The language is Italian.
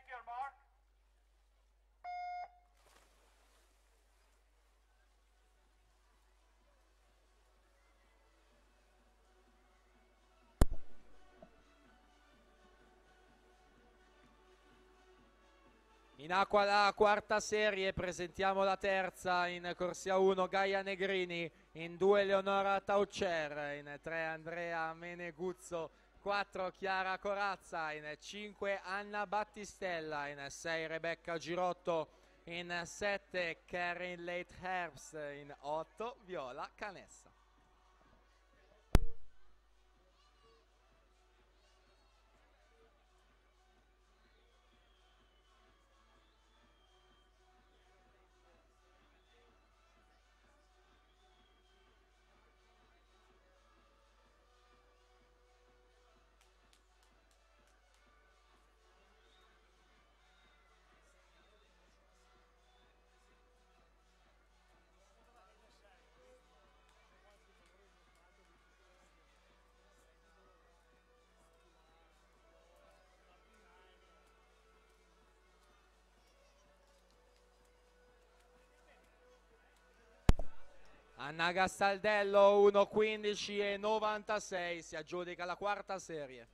Take your mark. In acqua la quarta serie, presentiamo la terza. In corsia 1 Gaia Negrini, in 2 Leonora Taucer, in 3 Andrea Meneguzzo, 4 Chiara Corazza, in 5 Anna Battistella, in 6 Rebecca Girotto, in 7 Karen Late Herbst, in 8 Viola Canessa. Anna Gastaldello 1:15 e 96 si aggiudica la quarta serie.